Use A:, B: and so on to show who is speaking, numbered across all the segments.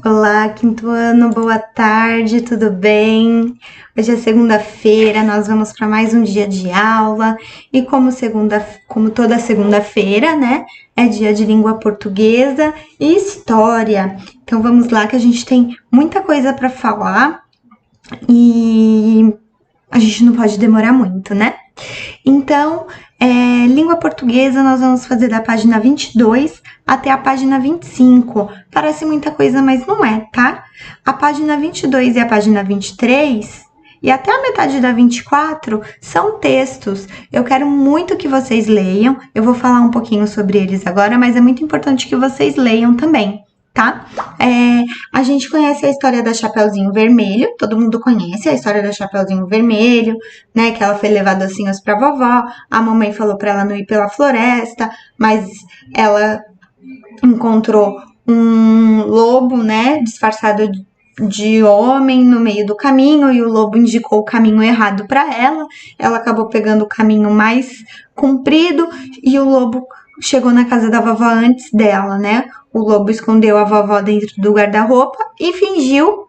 A: Olá, quinto ano, boa tarde, tudo bem? Hoje é segunda-feira, nós vamos para mais um dia de aula e como toda segunda-feira, né, é dia de língua portuguesa e história. Então vamos lá que a gente tem muita coisa para falar e a gente não pode demorar muito, né? Então, língua portuguesa, nós vamos fazer da página 22 até a página 25. Parece muita coisa, mas não é, tá? A página 22 e a página 23 e até a metade da 24 são textos. Eu quero muito que vocês leiam. Eu vou falar um pouquinho sobre eles agora, mas é muito importante que vocês leiam também, tá? A gente conhece a história da Chapeuzinho Vermelho, todo mundo conhece a história da Chapeuzinho Vermelho, né? Que ela foi levar docinhos pra vovó, a mamãe falou pra ela não ir pela floresta, mas ela encontrou um lobo, né? Disfarçado de homem no meio do caminho e o lobo indicou o caminho errado para ela. Ela acabou pegando o caminho mais comprido e o lobo chegou na casa da vovó antes dela, né? O lobo escondeu a vovó dentro do guarda-roupa e fingiu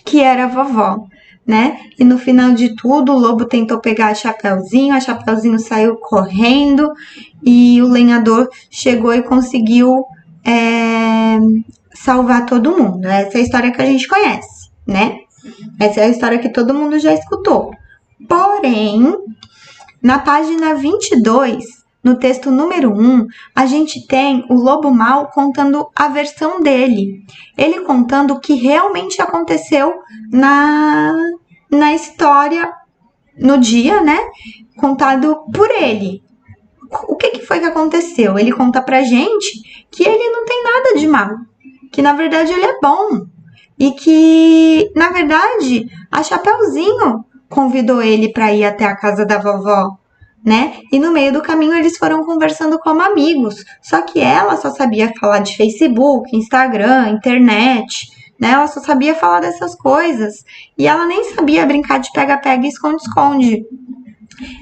A: que era a vovó, né? E no final de tudo, o lobo tentou pegar a Chapeuzinho saiu correndo e o lenhador chegou e conseguiu salvar todo mundo. Essa é a história que a gente conhece, né? Essa é a história que todo mundo já escutou. Porém, na página 22, no texto número 1, a gente tem o Lobo Mal contando a versão dele. Ele contando o que realmente aconteceu na história, no dia, né? Contado por ele. O que foi que aconteceu? Ele conta pra gente que ele não tem nada de mal, que na verdade ele é bom e que, na verdade, a Chapeuzinho convidou ele para ir até a casa da vovó, né? E no meio do caminho eles foram conversando como amigos. Só que ela só sabia falar de Facebook, Instagram, internet, né? Ela só sabia falar dessas coisas. E ela nem sabia brincar de pega-pega e esconde-esconde.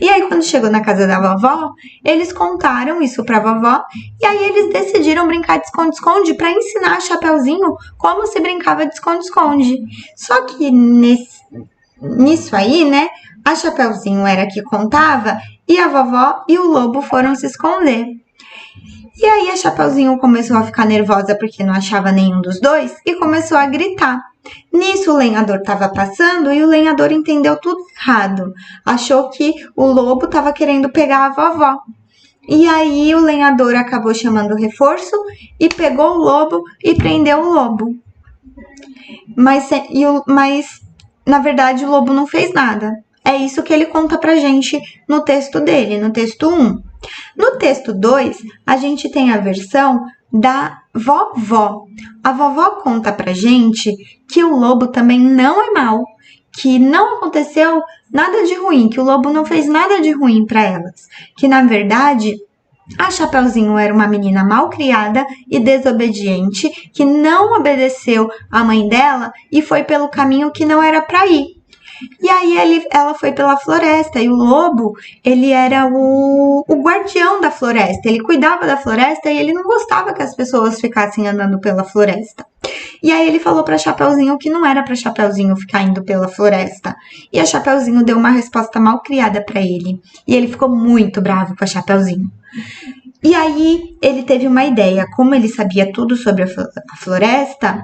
A: E aí, quando chegou na casa da vovó, eles contaram isso pra vovó. E aí, eles decidiram brincar de esconde-esconde pra ensinar a Chapeuzinho como se brincava de esconde-esconde. Só que nisso aí, né? A Chapeuzinho era que contava e a vovó e o lobo foram se esconder. E aí a Chapeuzinho começou a ficar nervosa porque não achava nenhum dos dois e começou a gritar. Nisso o lenhador estava passando e o lenhador entendeu tudo errado. Achou que o lobo estava querendo pegar a vovó. E aí o lenhador acabou chamando o reforço e pegou o lobo e prendeu o lobo. Mas na verdade o lobo não fez nada. É isso que ele conta pra gente no texto dele, no texto 1. No texto 2, a gente tem a versão da vovó. A vovó conta pra gente que o lobo também não é mau, que não aconteceu nada de ruim, que o lobo não fez nada de ruim para elas, que na verdade a Chapeuzinho era uma menina mal criada e desobediente, que não obedeceu a mãe dela e foi pelo caminho que não era para ir. E aí ela foi pela floresta e o lobo, ele era o guardião da floresta, ele cuidava da floresta e ele não gostava que as pessoas ficassem andando pela floresta. E aí ele falou para Chapeuzinho que não era para Chapeuzinho ficar indo pela floresta. E a Chapeuzinho deu uma resposta mal criada para ele. E ele ficou muito bravo com a Chapeuzinho. E aí ele teve uma ideia, como ele sabia tudo sobre a floresta,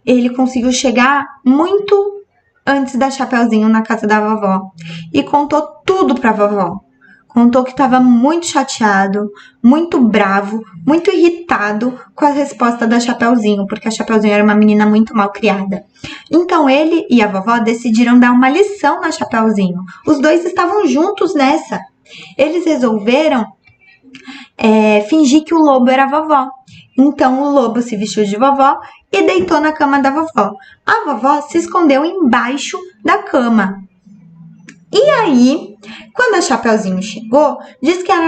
A: ele conseguiu chegar muito antes da Chapeuzinho na casa da vovó e contou tudo pra vovó. Contou que estava muito chateado, muito bravo, muito irritado com a resposta da Chapeuzinho, porque a Chapeuzinho era uma menina muito mal criada. Então ele e a vovó decidiram dar uma lição na Chapeuzinho. Os dois estavam juntos nessa. Eles resolveram fingir que o lobo era a vovó. Então o lobo se vestiu de vovó e deitou na cama da vovó. A vovó se escondeu embaixo da cama. E aí, quando a Chapeuzinho chegou, disse que ela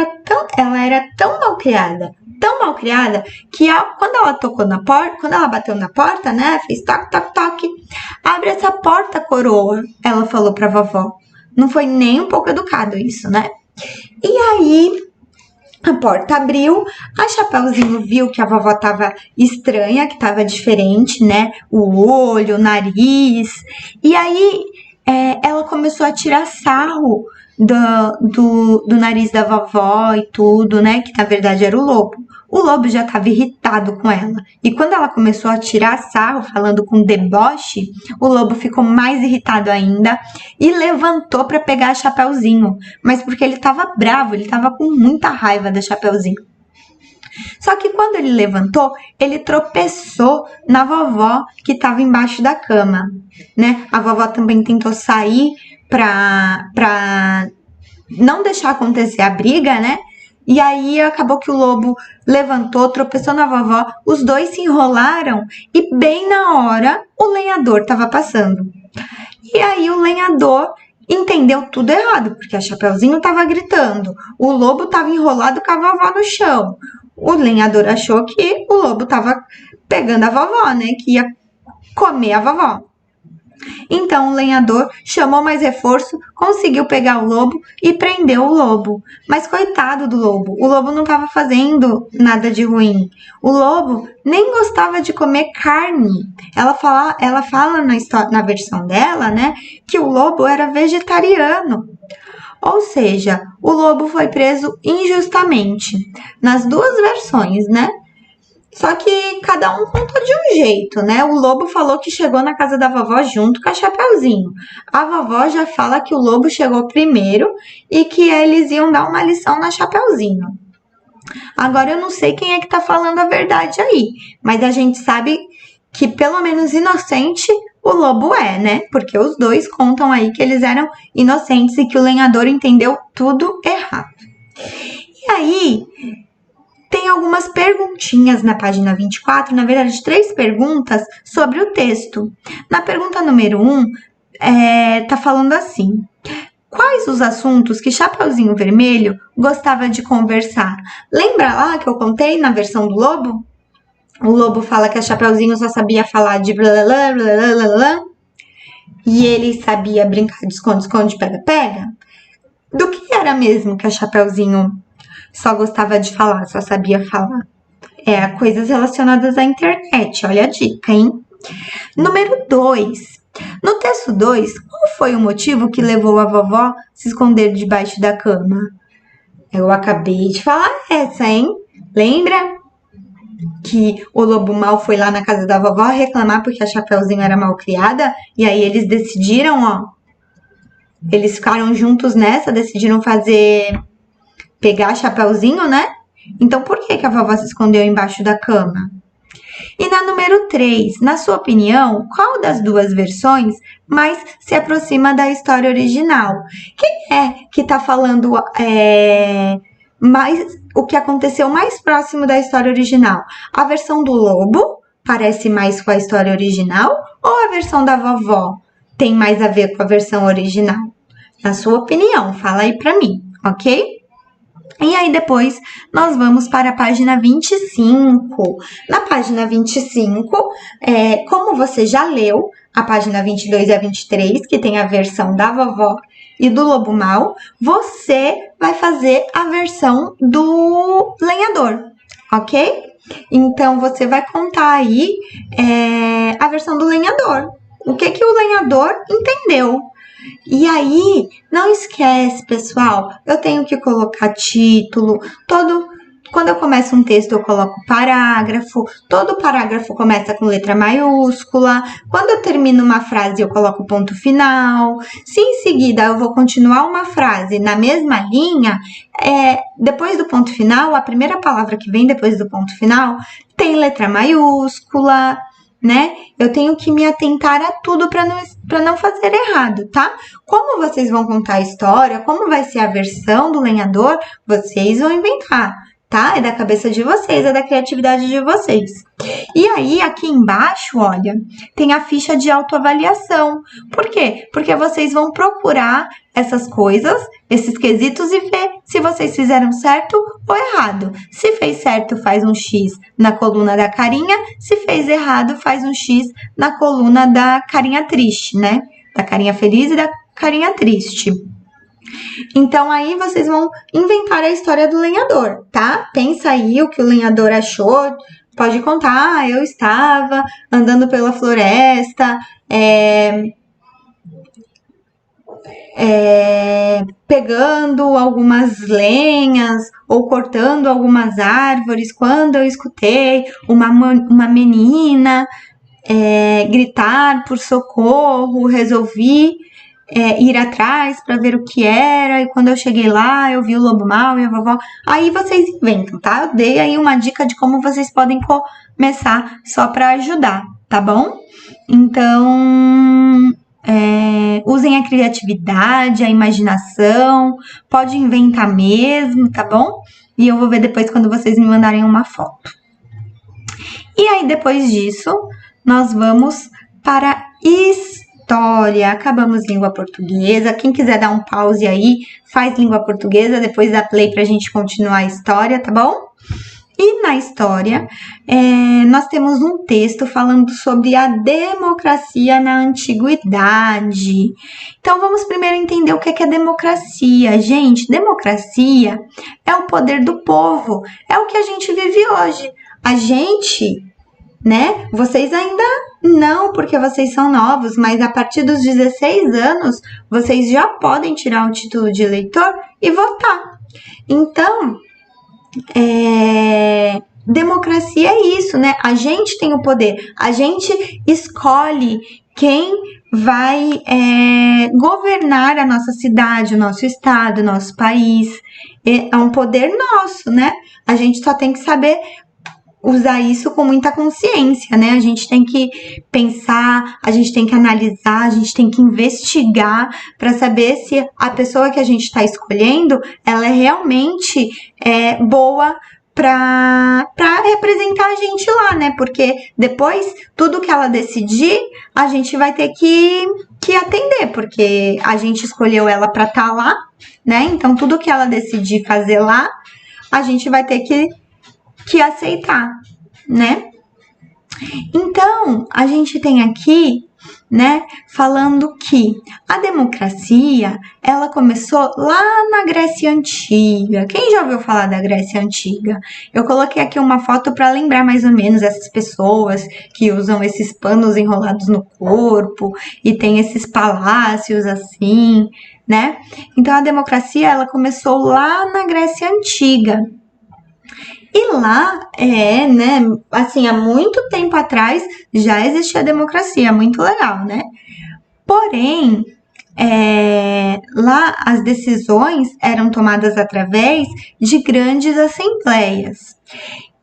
A: era tão mal criada, que quando ela tocou na porta, quando ela bateu na porta, né, fez toque, toque, toque, abre essa porta, coroa, ela falou pra vovó. Não foi nem um pouco educado isso, né? E aí, A porta abriu, a Chapeuzinho viu que a vovó tava estranha, que tava diferente, né? O olho, o nariz. E aí, ela começou a tirar sarro do nariz da vovó e tudo, né? Que na verdade era o lobo. O lobo já estava irritado com ela. E quando ela começou a tirar sarro, falando com deboche, o lobo ficou mais irritado ainda e levantou para pegar a Chapeuzinho. Mas porque ele estava bravo, ele estava com muita raiva da Chapeuzinho. Só que quando ele levantou, ele tropeçou na vovó que estava embaixo da cama, né? A vovó também tentou sair pra não deixar acontecer a briga, né? E aí acabou que o lobo levantou, tropeçou na vovó, os dois se enrolaram e bem na hora o lenhador estava passando. E aí o lenhador entendeu tudo errado, porque a Chapeuzinho estava gritando, o lobo estava enrolado com a vovó no chão. O lenhador achou que o lobo estava pegando a vovó, né? Que ia comer a vovó. Então o lenhador chamou mais reforço, conseguiu pegar o lobo e prendeu o lobo. Mas coitado do lobo, o lobo não estava fazendo nada de ruim. O lobo nem gostava de comer carne. Ela fala na versão dela, né, que o lobo era vegetariano. Ou seja, o lobo foi preso injustamente. Nas duas versões, né? Só que cada um contou de um jeito, né? O lobo falou que chegou na casa da vovó junto com a Chapeuzinho. A vovó já fala que o lobo chegou primeiro e que eles iam dar uma lição na Chapeuzinho. Agora eu não sei quem é que tá falando a verdade aí, mas a gente sabe que pelo menos inocente o lobo é, né? Porque os dois contam aí que eles eram inocentes e que o lenhador entendeu tudo errado. E aí, tem algumas perguntinhas na página 24, na verdade, 3 perguntas sobre o texto. Na pergunta número 1, tá falando assim: quais os assuntos que Chapeuzinho Vermelho gostava de conversar? Lembra lá que eu contei na versão do lobo? O lobo fala que a Chapeuzinho só sabia falar de blá blá blá blá blá, e ele sabia brincar de esconde-esconde, pega-pega? Do que era mesmo que a Chapeuzinho só gostava de falar, só sabia falar? Coisas relacionadas à internet, olha a dica, hein? Número 2. No texto 2, qual foi o motivo que levou a vovó a se esconder debaixo da cama? Eu acabei de falar essa, hein? Lembra que o lobo mau foi lá na casa da vovó reclamar porque a Chapeuzinho era mal criada? E aí eles decidiram, eles ficaram juntos nessa, decidiram pegar a Chapeuzinho, né? Então, por que a vovó se escondeu embaixo da cama? E na número 3, na sua opinião, qual das duas versões mais se aproxima da história original? Quem é que tá falando mais o que aconteceu mais próximo da história original? A versão do lobo parece mais com a história original ou a versão da vovó tem mais a ver com a versão original? Na sua opinião, fala aí pra mim, ok? E aí depois nós vamos para a página 25. Na página 25, como você já leu, a página 22 e a 23, que tem a versão da vovó e do lobo mau, você vai fazer a versão do lenhador, ok? Então, você vai contar aí a versão do lenhador. O que o lenhador entendeu? E aí, não esquece, pessoal, eu tenho que colocar título, quando eu começo um texto eu coloco parágrafo, todo parágrafo começa com letra maiúscula, quando eu termino uma frase eu coloco ponto final, se em seguida eu vou continuar uma frase na mesma linha, depois do ponto final, a primeira palavra que vem depois do ponto final tem letra maiúscula, né? Eu tenho que me atentar a tudo para não fazer errado, tá? Como vocês vão contar a história, como vai ser a versão do lenhador, vocês vão inventar, tá? É da cabeça de vocês, é da criatividade de vocês. E aí, aqui embaixo, olha, tem a ficha de autoavaliação. Por quê? Porque vocês vão procurar essas coisas, esses quesitos e ver se vocês fizeram certo ou errado. Se fez certo, faz um X na coluna da carinha. Se fez errado, faz um X na coluna da carinha triste, né? Da carinha feliz e da carinha triste. Então aí vocês vão inventar a história do lenhador, tá? Pensa aí o que o lenhador achou. Pode contar, eu estava andando pela floresta, pegando algumas lenhas ou cortando algumas árvores, quando eu escutei uma menina gritar por socorro, resolvi ir atrás para ver o que era, e quando eu cheguei lá, eu vi o lobo mau e a vovó. Aí vocês inventam, tá? Eu dei aí uma dica de como vocês podem começar só para ajudar, tá bom? Então, usem a criatividade, a imaginação, pode inventar mesmo, tá bom? E eu vou ver depois quando vocês me mandarem uma foto. E aí, depois disso, nós vamos para história. Acabamos língua portuguesa. Quem quiser dar um pause aí, faz língua portuguesa, depois dá play pra gente continuar a história, tá bom? E na história, nós temos um texto falando sobre a democracia na antiguidade. Então, vamos primeiro entender o que é democracia. Gente, democracia é o poder do povo, é o que a gente vive hoje. A gente, né? Vocês ainda não, porque vocês são novos, mas a partir dos 16 anos, vocês já podem tirar o título de eleitor e votar. Então, democracia é isso, né? A gente tem o poder, a gente escolhe quem vai governar a nossa cidade, o nosso estado, o nosso país. É um poder nosso, né? A gente só tem que saber usar isso com muita consciência, né? A gente tem que pensar, a gente tem que analisar, a gente tem que investigar para saber se a pessoa que a gente está escolhendo, ela é realmente boa para representar a gente lá, né? Porque depois, tudo que ela decidir, a gente vai ter que atender, porque a gente escolheu ela para estar lá, né? Então, tudo que ela decidir fazer lá, a gente vai ter que aceitar, né? Então, a gente tem aqui, né, falando que a democracia, ela começou lá na Grécia Antiga. Quem já ouviu falar da Grécia Antiga? Eu coloquei aqui uma foto para lembrar mais ou menos essas pessoas que usam esses panos enrolados no corpo e tem esses palácios assim, né? Então, a democracia, ela começou lá na Grécia Antiga. E lá, né, assim, há muito tempo atrás já existia a democracia, muito legal, né? Porém, lá as decisões eram tomadas através de grandes assembleias.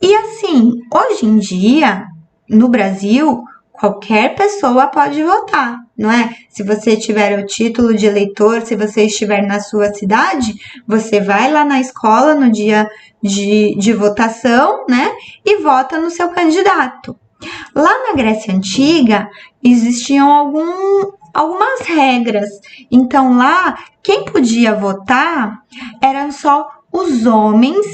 A: E assim, hoje em dia, no Brasil, qualquer pessoa pode votar, não é? Se você tiver o título de eleitor, se você estiver na sua cidade, você vai lá na escola no dia de votação, né? E vota no seu candidato. Lá na Grécia Antiga, existiam algumas regras. Então, lá, quem podia votar eram só os homens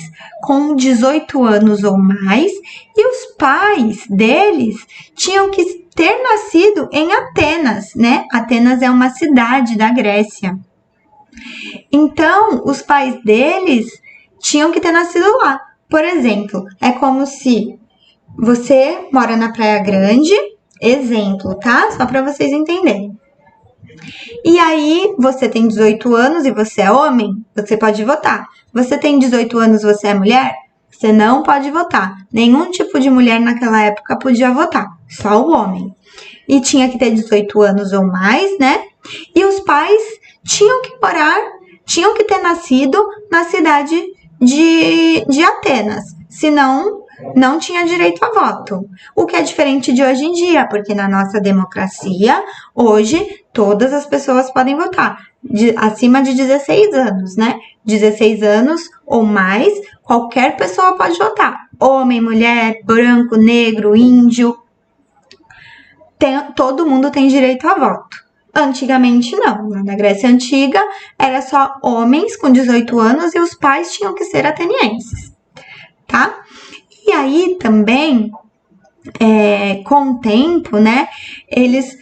A: com 18 anos ou mais, e os pais deles tinham que ter nascido em Atenas, né? Atenas é uma cidade da Grécia. Então, os pais deles tinham que ter nascido lá. Por exemplo, é como se você mora na Praia Grande, exemplo, tá? Só para vocês entenderem. E aí, você tem 18 anos e você é homem, você pode votar. Você tem 18 anos e você é mulher, você não pode votar. Nenhum tipo de mulher naquela época podia votar, só o homem. E tinha que ter 18 anos ou mais, né? E os pais tinham que ter nascido na cidade de Atenas, senão não tinha direito a voto. O que é diferente de hoje em dia, porque na nossa democracia, hoje, todas as pessoas podem votar, acima de 16 anos, né? 16 anos ou mais, qualquer pessoa pode votar. Homem, mulher, branco, negro, índio, todo mundo tem direito a voto. Antigamente não, na Grécia Antiga era só homens com 18 anos e os pais tinham que ser atenienses, tá? E aí também, com o tempo, né, eles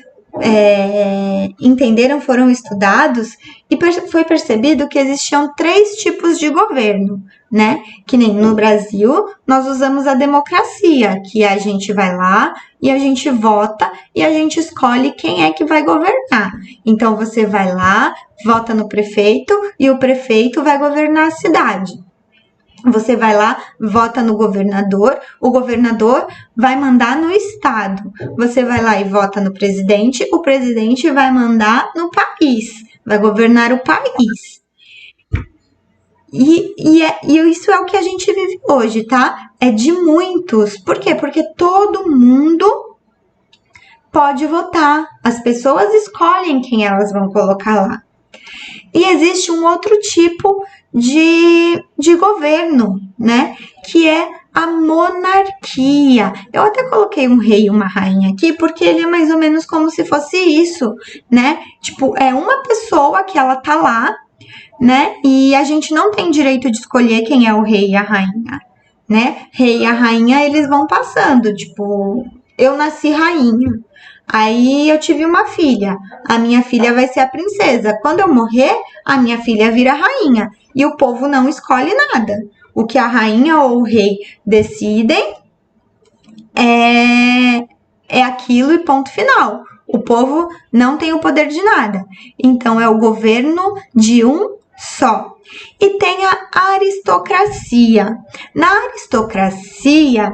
A: entenderam, foram estudados e foi percebido que existiam 3 tipos de governo, né? Que nem no Brasil, nós usamos a democracia, que a gente vai lá e a gente vota e a gente escolhe quem é que vai governar. Então, você vai lá, vota no prefeito e o prefeito vai governar a cidade. Você vai lá, vota no governador, o governador vai mandar no estado. Você vai lá e vota no presidente, o presidente vai mandar no país, vai governar o país. E isso é o que a gente vive hoje, tá? É de muitos. Por quê? Porque todo mundo pode votar. As pessoas escolhem quem elas vão colocar lá. E existe um outro tipo de governo, né? Que é a monarquia. Eu até coloquei um rei e uma rainha aqui, porque ele é mais ou menos como se fosse isso, né? Tipo, é uma pessoa que ela tá lá, né? E a gente não tem direito de escolher quem é o rei e a rainha, né? Rei e a rainha, eles vão passando, tipo, eu nasci rainha. Aí eu tive uma filha. A minha filha vai ser a princesa. Quando eu morrer, a minha filha vira rainha. E o povo não escolhe nada. O que a rainha ou o rei decidem é aquilo e ponto final. O povo não tem o poder de nada. Então é o governo de um só. E tem a aristocracia. Na aristocracia,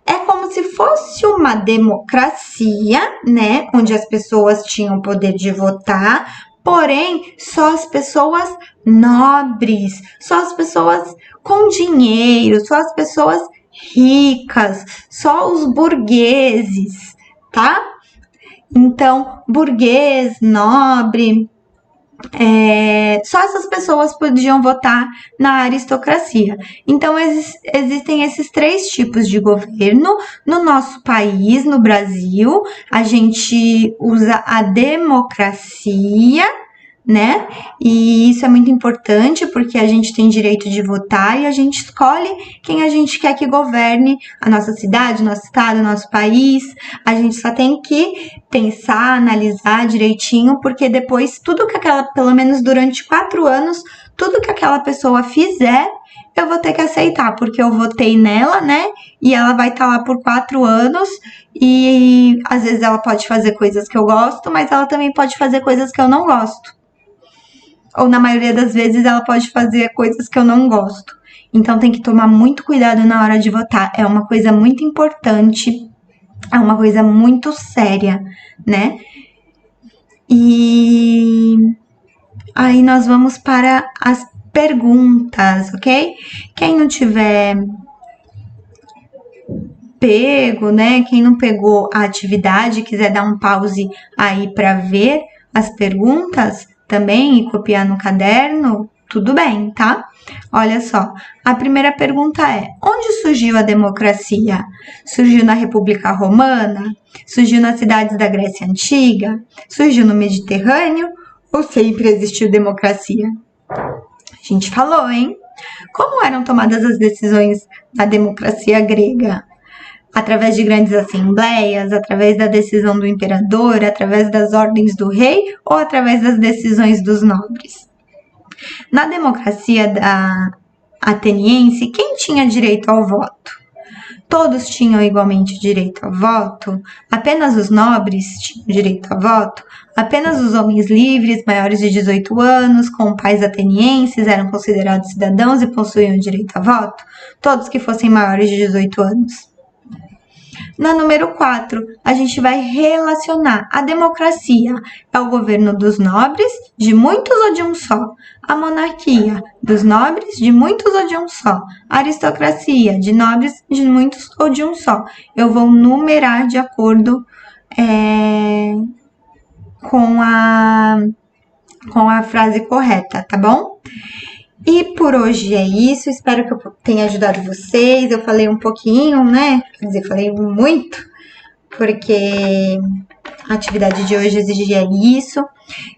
A: é como se fosse uma democracia, né? Onde as pessoas tinham o poder de votar, porém, só as pessoas nobres, só as pessoas com dinheiro, só as pessoas ricas, só os burgueses, tá? Então, burguês, nobre, só essas pessoas podiam votar na aristocracia. Então, existem esses 3 tipos de governo. No nosso país, no Brasil, a gente usa a democracia, né? E isso é muito importante porque a gente tem direito de votar e a gente escolhe quem a gente quer que governe a nossa cidade, nosso estado, nosso país. A gente só tem que pensar, analisar direitinho, porque depois tudo que pelo menos durante 4 anos, tudo que aquela pessoa fizer, eu vou ter que aceitar, porque eu votei nela, né? E ela vai estar lá por 4 anos e às vezes ela pode fazer coisas que eu gosto, mas ela também pode fazer coisas que eu não gosto. Ou na maioria das vezes ela pode fazer coisas que eu não gosto. Então tem que tomar muito cuidado na hora de votar. É uma coisa muito importante, é uma coisa muito séria, né? E aí nós vamos para as perguntas, ok? Quem não tiver pego, né? Quem não pegou a atividade, quiser dar um pause aí para ver as perguntas também e copiar no caderno, tudo bem, tá? Olha só, a primeira pergunta é: onde surgiu a democracia? Surgiu na República Romana? Surgiu nas cidades da Grécia Antiga? Surgiu no Mediterrâneo? Ou sempre existiu democracia? A gente falou, hein? Como eram tomadas as decisões na democracia grega? Através de grandes assembleias, através da decisão do imperador, através das ordens do rei ou através das decisões dos nobres. Na democracia ateniense, quem tinha direito ao voto? Todos tinham igualmente direito ao voto? Apenas os nobres tinham direito ao voto? Apenas os homens livres, maiores de 18 anos, com pais atenienses, eram considerados cidadãos e possuíam direito a voto? Todos que fossem maiores de 18 anos. Na número 4, a gente vai relacionar a democracia é o governo dos nobres, de muitos ou de um só. A monarquia, dos nobres, de muitos ou de um só. A aristocracia, de nobres, de muitos ou de um só. Eu vou numerar de acordo com a frase correta, tá bom? E por hoje é isso, espero que eu tenha ajudado vocês. Eu falei um pouquinho, né? Quer dizer, falei muito, porque A atividade de hoje exigia isso.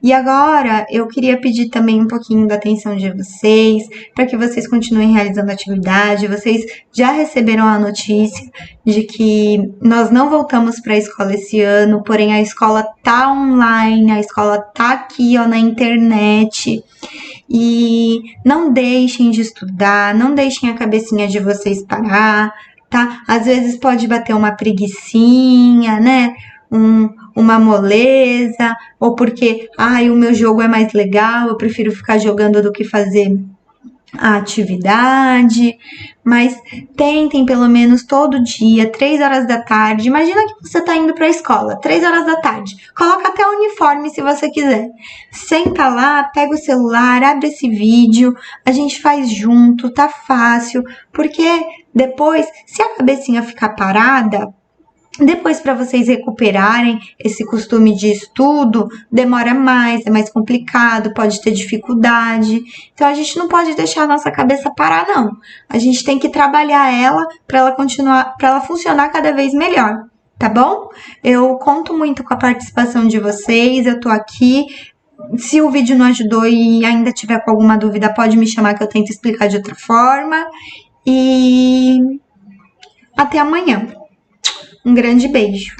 A: E agora eu queria pedir também um pouquinho da atenção de vocês, para que vocês continuem realizando a atividade. Vocês já receberam a notícia de que nós não voltamos para a escola esse ano, porém a escola tá online, a escola tá aqui, ó, na internet. E não deixem de estudar, não deixem a cabecinha de vocês parar, tá? Às vezes pode bater uma preguicinha, né? Uma moleza, ou porque, o meu jogo é mais legal, eu prefiro ficar jogando do que fazer a atividade, mas tentem pelo menos todo dia, 3 horas da tarde. Imagina que você tá indo para a escola, 3 horas da tarde. Coloca até o uniforme se você quiser. Senta lá, pega o celular, abre esse vídeo, a gente faz junto, tá fácil, porque depois, se a cabecinha ficar parada, depois, para vocês recuperarem esse costume de estudo, demora mais, é mais complicado, pode ter dificuldade. Então, a gente não pode deixar a nossa cabeça parar, não. A gente tem que trabalhar ela para ela continuar, para ela funcionar cada vez melhor, tá bom? Eu conto muito com a participação de vocês, eu tô aqui. Se o vídeo não ajudou e ainda tiver com alguma dúvida, pode me chamar que eu tento explicar de outra forma. E até amanhã. Um grande beijo.